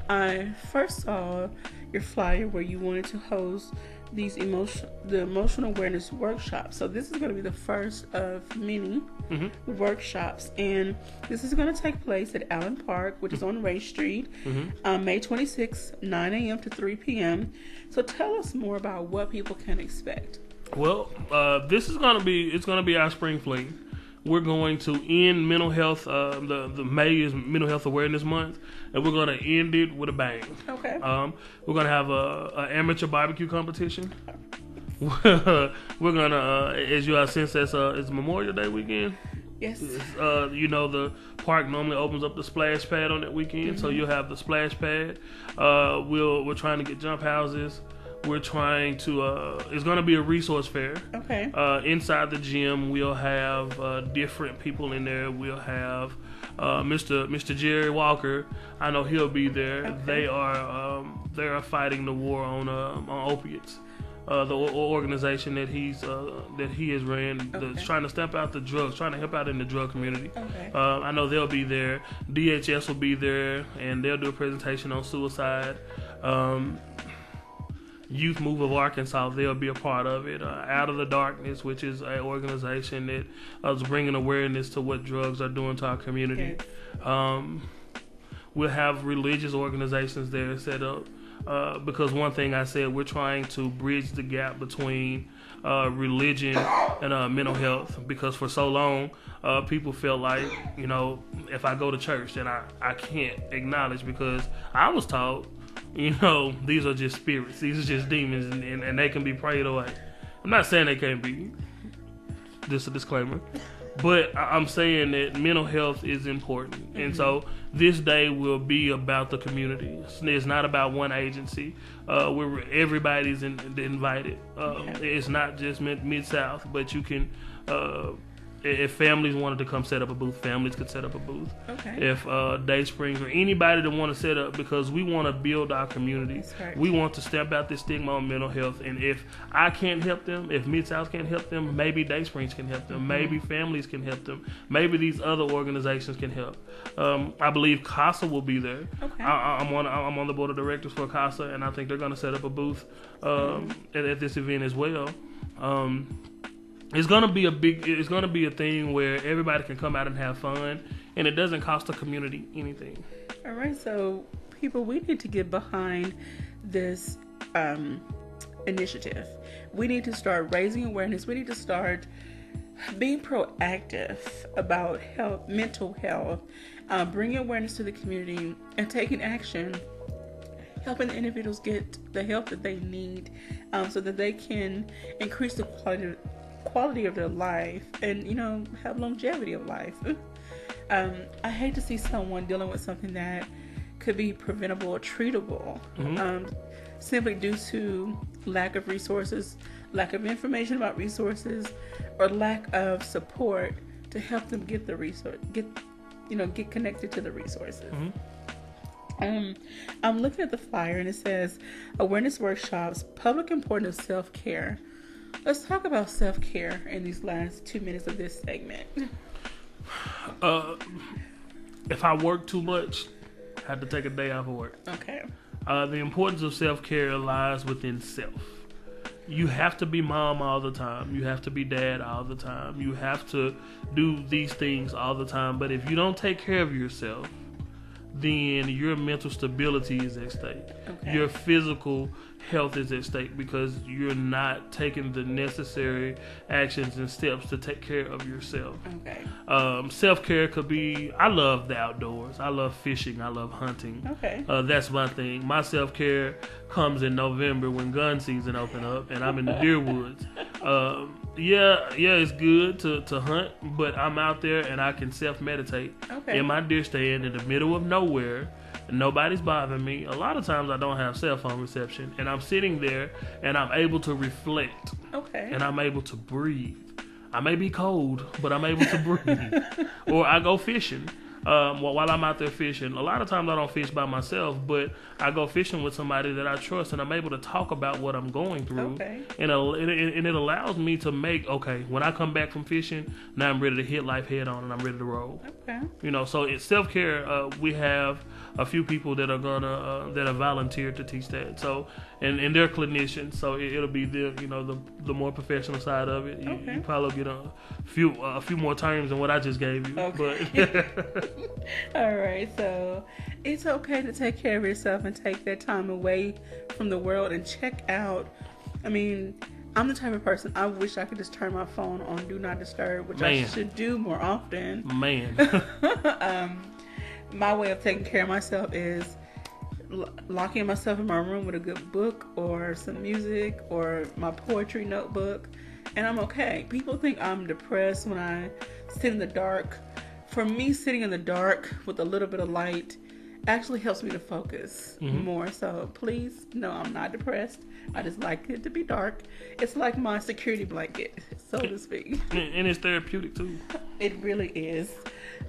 G: I first saw your flyer where you wanted to host these emotional awareness workshops. So this is going to be the first of many workshops, and this is going to take place at Allen Park, which is on Ray Street, May 26th, 9 a.m. to 3 p.m. So tell us more about what people can expect.
H: Well, this is going to be our spring fling. We're going to end mental health. The May is Mental Health Awareness Month, and we're going to end it with a bang.
G: Okay.
H: We're going to have a amateur barbecue competition. We're going to, as you all sense, it's Memorial Day weekend.
G: Yes.
H: You know, the park normally opens up the splash pad on that weekend, so you'll have the splash pad. We're trying to get jump houses. We're trying to, it's going to be a resource fair.
G: Okay.
H: Inside the gym, we'll have different people in there. We'll have Mr. Jerry Walker. I know he'll be there. Okay. They are fighting the war on opiates. The organization that he has ran, that's trying to stamp out the drugs, trying to help out in the drug community.
G: Okay.
H: I know they'll be there. DHS will be there, and they'll do a presentation on suicide. Youth Move of Arkansas, they'll be a part of it. Out of the Darkness, which is an organization that is bringing awareness to what drugs are doing to our community. Okay. We'll have religious organizations there set up because one thing I said, we're trying to bridge the gap between religion and mental health, because for so long people felt like, you know, if I go to church then I can't acknowledge, because I was taught, you know, these are just spirits. These are just demons, and they can be prayed away. I'm not saying they can't be. Just a disclaimer. But I'm saying that mental health is important. And so this day will be about the community. It's not about one agency. Everybody's invited. It's not just Mid-South, but you can... if families wanted to come set up a booth, families could set up a booth. Okay. If Day Springs or anybody that want to set up, because we want to build our community. Right. We want to stamp out this stigma on mental health. And if I can't help them, if Mid-South can't help them, maybe Day Springs can help them. Maybe families can help them. Maybe these other organizations can help. I believe CASA will be there. Okay. I'm on the board of directors for CASA, and I think they're going to set up a booth at this event as well. It's gonna be a thing where everybody can come out and have fun, and it doesn't cost the community anything.
G: All right, so people, we need to get behind this initiative. We need to start raising awareness. We need to start being proactive about health, mental health, bringing awareness to the community, and taking action, helping the individuals get the help that they need, so that they can increase the quality of their life and, you know, have longevity of life. I hate to see someone dealing with something that could be preventable or treatable, simply due to lack of resources, lack of information about resources, or lack of support to help them get the resource, get connected to the resources. I'm looking at the flyer and it says awareness workshops, public importance of self-care. Let's talk about self-care in these last 2 minutes of this segment.
H: If I work too much, I have to take a day off of work.
G: Okay.
H: The importance of self-care lies within self. You have to be mom all the time. You have to be dad all the time. You have to do these things all the time. But if you don't take care of yourself, then your mental stability is at stake.
G: Okay.
H: Your physical health is at stake because you're not taking the necessary actions and steps to take care of yourself.
G: Okay.
H: Self-care could be, I love the outdoors. I love fishing. I love hunting.
G: Okay.
H: That's my thing. My self-care comes in November when gun season open up and I'm in the deer woods. Yeah, it's good to hunt, but I'm out there and I can self-meditate in my deer stand in the middle of nowhere. Nobody's bothering me. A lot of times I don't have cell phone reception, and I'm sitting there and I'm able to reflect.
G: Okay.
H: And I'm able to breathe. I may be cold, but I'm able to breathe. Or I go fishing. While I'm out there fishing, a lot of times I don't fish by myself, but I go fishing with somebody that I trust, and I'm able to talk about what I'm going through.
G: Okay.
H: And it allows me to make, when I come back from fishing, now I'm ready to hit life head on, and I'm ready to roll.
G: Okay.
H: So it's self-care. We have a few people that are that are volunteered to teach that. So, and they're clinicians, so it'll be the more professional side of it. You probably get a few more terms than what I just gave you.
G: Okay.
H: But
G: all right, so it's okay to take care of yourself and take that time away from the world and check out. I mean, I'm the type of person, I wish I could just turn my phone on Do Not Disturb, which I should do more often. My way of taking care of myself is locking myself in my room with a good book or some music or my poetry notebook, and I'm okay. People think I'm depressed when I sit in the dark. For me, sitting in the dark with a little bit of light actually helps me to focus more. So please, no, I'm not depressed. I just like it to be dark. It's like my security blanket, so to speak.
H: And it's therapeutic too.
G: It really is.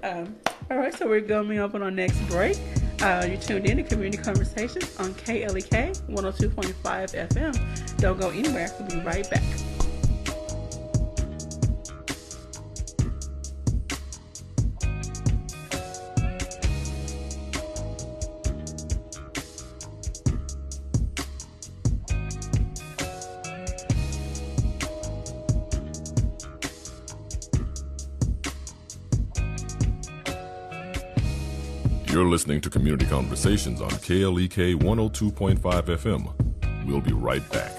G: All right, so we're coming up on our next break. You're tuned in to Community Conversations on KLEK 102.5 FM. Don't go anywhere. We'll be right back.
F: You're listening to Community Conversations on KLEK 102.5 FM. We'll be right back.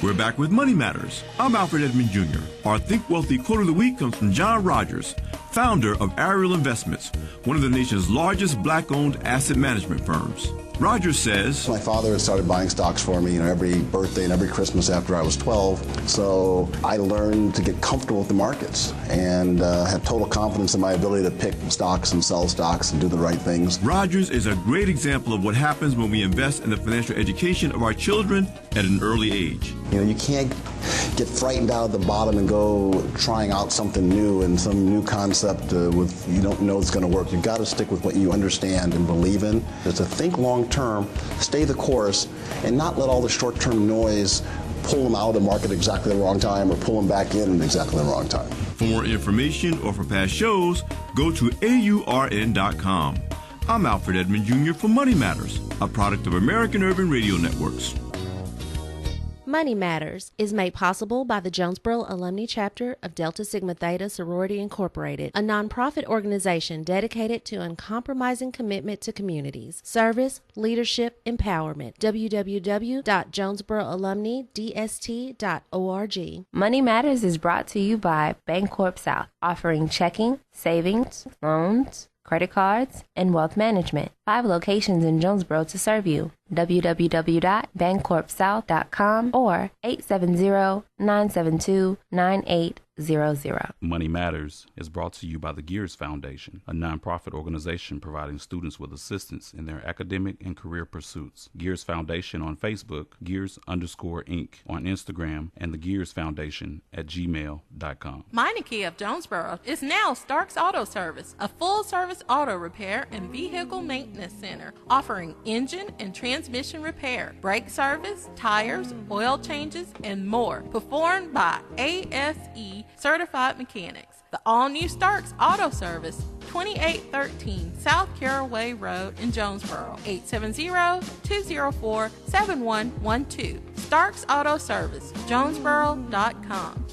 O: We're back with Money Matters. I'm Alfred Edmond Jr. Our Think Wealthy quote of the week comes from John Rogers, founder of Ariel Investments, one of the nation's largest black-owned asset management firms. Rogers says,
P: my father had started buying stocks for me, every birthday and every Christmas after I was 12. So I learned to get comfortable with the markets and had total confidence in my ability to pick stocks and sell stocks and do the right things.
O: Rogers is a great example of what happens when we invest in the financial education of our children at an early age.
P: You can't get frightened out of the bottom and go trying out something new and some new concept with you don't know it's going to work. You've got to stick with what you understand and believe in. Is to think long term, stay the course, and not let all the short-term noise pull them out of the market at exactly the wrong time or pull them back in at exactly the wrong time.
O: For more information or for past shows, go to AURN.com. I'm Alfred Edmond Jr. for Money Matters, a product of American Urban Radio Networks.
M: Money Matters is made possible by the Jonesboro Alumni Chapter of Delta Sigma Theta Sorority Incorporated, a nonprofit organization dedicated to uncompromising commitment to communities, service, leadership, empowerment. www.jonesboroalumnidst.org.
Q: Money Matters is brought to you by Bancorp South, offering checking, savings, loans, credit cards, and wealth management. 5 locations in Jonesboro to serve you. www.bancorpsouth.com or 870-972-9800.
J: Money Matters is brought to you by the Gears Foundation, a nonprofit organization providing students with assistance in their academic and career pursuits. Gears Foundation on Facebook, Gears_Inc. on Instagram, and the Gears Foundation at gmail.com.
K: Meineke of Jonesboro is now Starks Auto Service, a full-service auto repair and vehicle maintenance center offering engine and transmission repair, brake service, tires, oil changes, and more, performed by ASE certified mechanics. The all-new Starks Auto Service, 2813 South Caraway Road in Jonesboro, 870-204-7112. Starks Auto Service, Jonesboro.com.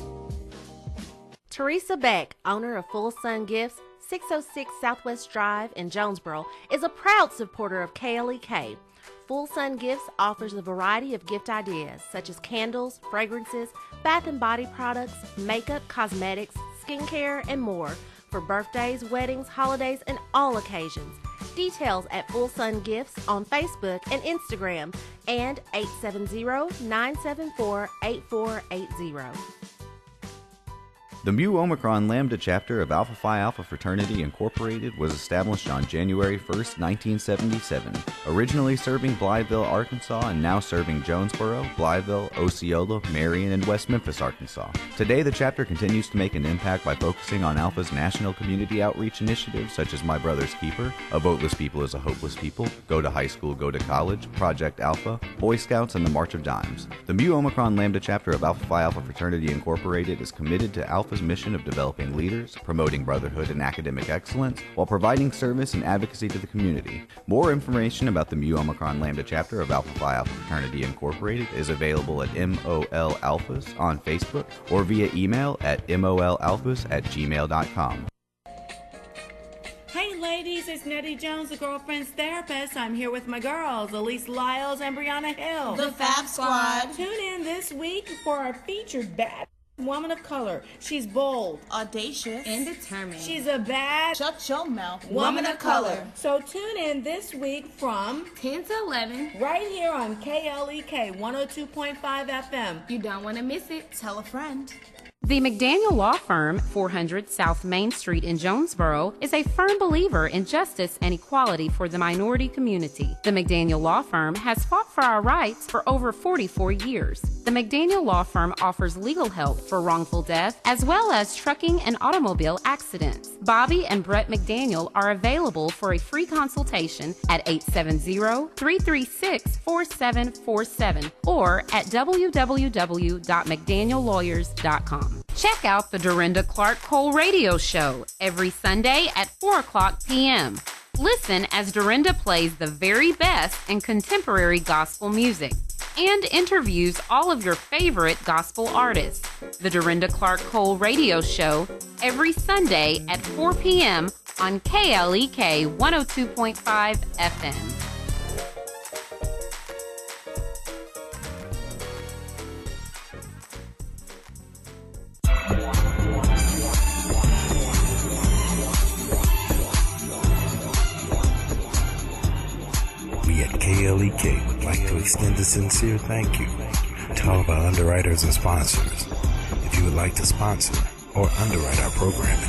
M: Teresa Beck, owner of Full Sun Gifts, 606 Southwest Drive in Jonesboro, is a proud supporter of KLEK. Full Sun Gifts offers a variety of gift ideas such as candles, fragrances, bath and body products, makeup, cosmetics, skincare, and more for birthdays, weddings, holidays, and all occasions. Details at Full Sun Gifts on Facebook and Instagram and 870-974-8480.
R: The Mu Omicron Lambda chapter of Alpha Phi Alpha Fraternity Incorporated was established on January 1st, 1977, originally serving Blytheville, Arkansas, and now serving Jonesboro, Blytheville, Osceola, Marion, and West Memphis, Arkansas. Today, the chapter continues to make an impact by focusing on Alpha's national community outreach initiatives such as My Brother's Keeper, A Voteless People is a Hopeless People, Go to High School, Go to College, Project Alpha, Boy Scouts, and the March of Dimes. The Mu Omicron Lambda chapter of Alpha Phi Alpha Fraternity Incorporated is committed to Alpha's mission of developing leaders, promoting brotherhood and academic excellence, while providing service and advocacy to the community. More information about the Mu Omicron Lambda chapter of Alpha Phi Alpha Fraternity Incorporated is available at MOL Alphas on Facebook or via email at molalphas@gmail.com.
S: Hey ladies, it's Nettie Jones, the girlfriend's therapist. I'm here with my girls, Elise Lyles and Brianna Hill.
T: The Fab Squad.
S: Tune in this week for our featured bad woman of color. She's bold,
T: audacious, and determined.
S: She's a bad,
T: shut your mouth,
S: woman of color. So tune in this week from
T: 10 to 11
S: right here on KLEK 102.5 FM.
T: You don't want to miss it. Tell a friend.
U: The McDaniel Law Firm, 400 South Main Street in Jonesboro, is a firm believer in justice and equality for the minority community. The McDaniel Law Firm has fought for our rights for over 44 years. The McDaniel Law Firm offers legal help for wrongful death as well as trucking and automobile accidents. Bobby and Brett McDaniel are available for a free consultation at 870-336-4747 or at www.mcdaniellawyers.com. Check out the Dorinda Clark Cole Radio Show every Sunday at 4 o'clock p.m. Listen as Dorinda plays the very best in contemporary gospel music and interviews all of your favorite gospel artists. The Dorinda Clark Cole Radio Show every Sunday at 4 p.m. on KLEK 102.5 FM.
V: We at KLEK would like to extend a sincere thank you to all of our underwriters and sponsors. If you would like to sponsor or underwrite our programming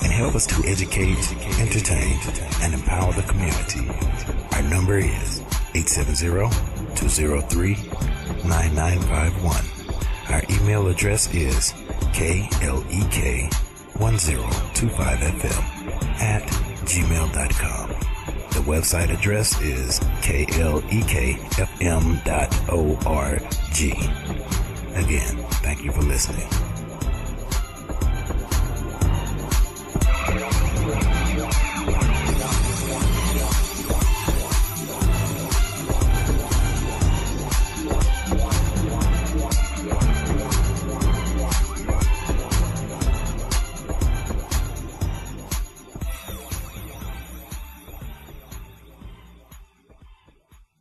V: and help us to educate, entertain, and empower the community, our number is 870-203-9951. Our email address is klek1025fm@gmail.com. The website address is klekfm.org. Again, thank you for listening.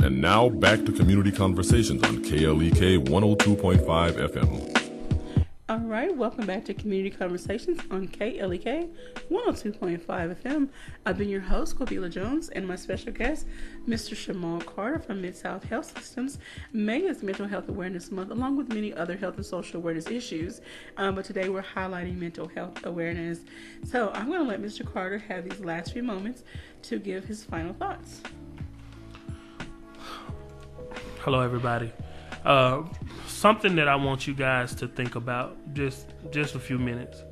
F: And now back to Community Conversations on KLEK 102.5 FM.
G: All right, welcome back to Community Conversations on KLEK 102.5 FM. I've been your host, Quabila Jones, and my special guest, Mr. Shamal Carter from Mid-South Health Systems. May is Mental Health Awareness Month, along with many other health and social awareness issues. But today we're highlighting mental health awareness. So I'm going to let Mr. Carter have these last few moments to give his final thoughts.
H: Hello, everybody. Something that I want you guys to think about, just a few minutes.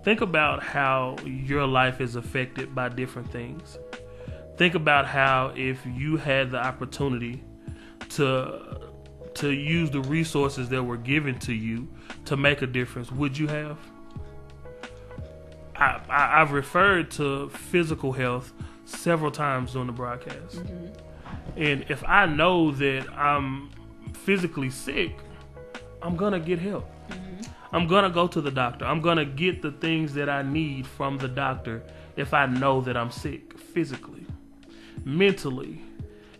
H: Think about how your life is affected by different things. Think about how if you had the opportunity to use the resources that were given to you to make a difference, would you have? I've referred to physical health several times during the broadcast. Mm-hmm. And if I know that I'm physically sick, I'm gonna get help. Mm-hmm. I'm gonna go to the doctor. I'm gonna get the things that I need from the doctor if I know that I'm sick physically. Mentally,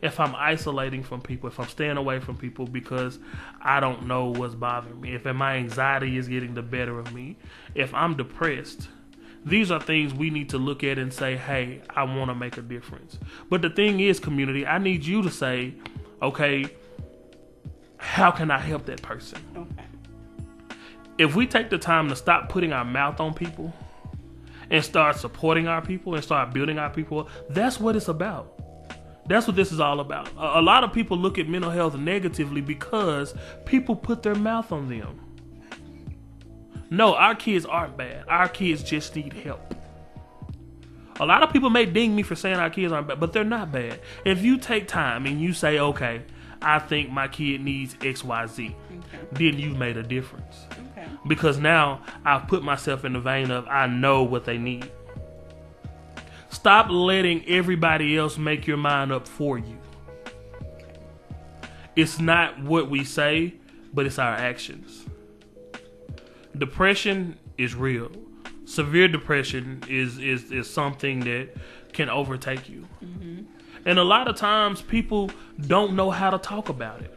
H: if I'm isolating from people, if I'm staying away from people because I don't know what's bothering me, if my anxiety is getting the better of me, if I'm depressed, these are things we need to look at and say, hey, I want to make a difference. But the thing is, community, I need you to say, okay, how can I help that person? Okay. If we take the time to stop putting our mouth on people and start supporting our people and start building our people, that's what it's about. That's what this is all about. A lot of people look at mental health negatively because people put their mouth on them. No, our kids aren't bad. Our kids just need help. A lot of people may ding me for saying our kids aren't bad, but they're not bad. If you take time and you say, okay, I think my kid needs XYZ, okay, then you've made a difference. Okay. Because now I've put myself in the vein of I know what they need. Stop letting everybody else make your mind up for you. It's not what we say, but it's our actions. Depression is real. Severe depression is something that can overtake you. Mm-hmm. And a lot of times people don't know how to talk about it.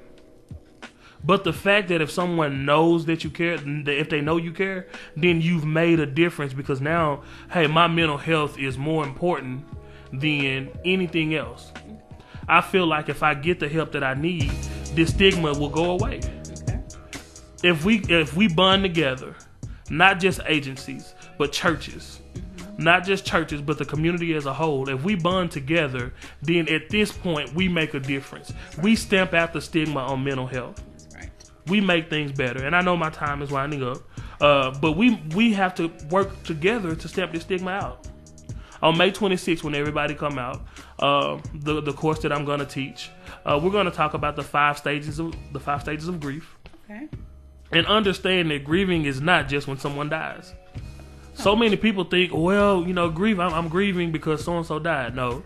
H: But the fact that if someone knows that you care, if they know you care, then you've made a difference because now, hey, my mental health is more important than anything else. I feel like if I get the help that I need, this stigma will go away. Okay. If we bond together, not just agencies, but churches, not just churches, but the community as a whole, if we bond together, then at this point, we make a difference. We stamp out the stigma on mental health. Right. We make things better. And I know my time is winding up, but we have to work together to stamp this stigma out. On May 26th, when everybody come out, the course that I'm going to teach, we're going to talk about the five stages of grief. Okay. And understand that grieving is not just when someone dies. So many people think, well, grieve. I'm grieving because so-and-so died. No.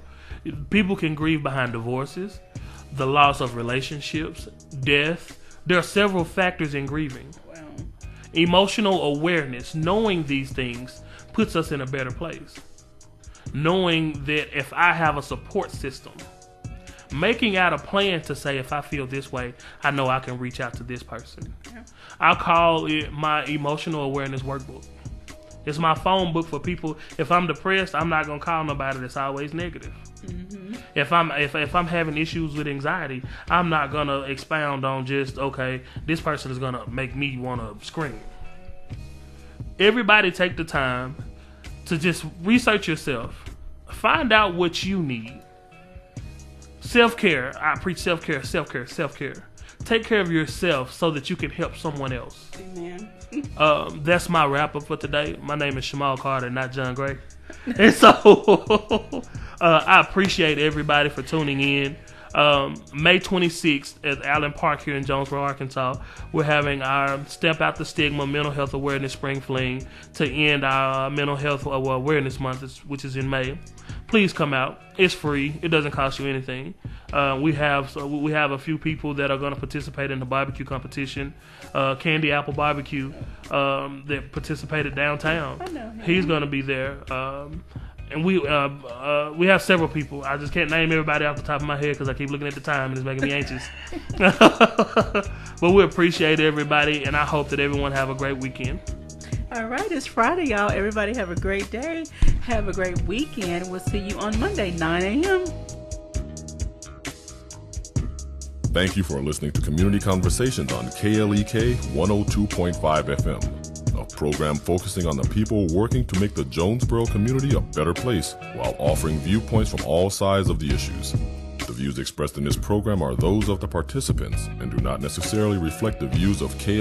H: People can grieve behind divorces, the loss of relationships, death. There are several factors in grieving. Wow. Emotional awareness, knowing these things, puts us in a better place. Knowing that if I have a support system, making out a plan to say, if I feel this way, I know I can reach out to this person. Yeah. I call it my emotional awareness workbook. It's my phone book for people. If I'm depressed, I'm not gonna call nobody that's always negative. Mm-hmm. If I'm having issues with anxiety, I'm not gonna expound on just, okay, this person is gonna make me wanna scream. Everybody take the time to just research yourself. Find out what you need. Self-care. I preach self-care, self-care, self-care. Take care of yourself so that you can help someone else. Amen. That's my wrap up for today. My name is Shamal Carter, not John Gray. And so I appreciate everybody for tuning in. May 26th at Allen Park here in Jonesboro, Arkansas, we're having our Step Out the Stigma Mental Health Awareness Spring Fling to end our Mental Health Awareness Month, which is in May. Please come out. It's free. It doesn't cost you anything. We have a few people that are going to participate in the barbecue competition. Candy Apple Barbecue that participated downtown. He's going to be there. And we have several people. I just can't name everybody off the top of my head because I keep looking at the time and it's making me anxious. But we appreciate everybody, and I hope that everyone have a great weekend.
G: All right, it's Friday, y'all. Everybody have a great day. Have a great weekend. We'll see you on Monday, 9 a.m.
F: Thank you for listening to Community Conversations on KLEK 102.5 FM, a program focusing on the people working to make the Jonesboro community a better place while offering viewpoints from all sides of the issues. The views expressed in this program are those of the participants and do not necessarily reflect the views of KLEK.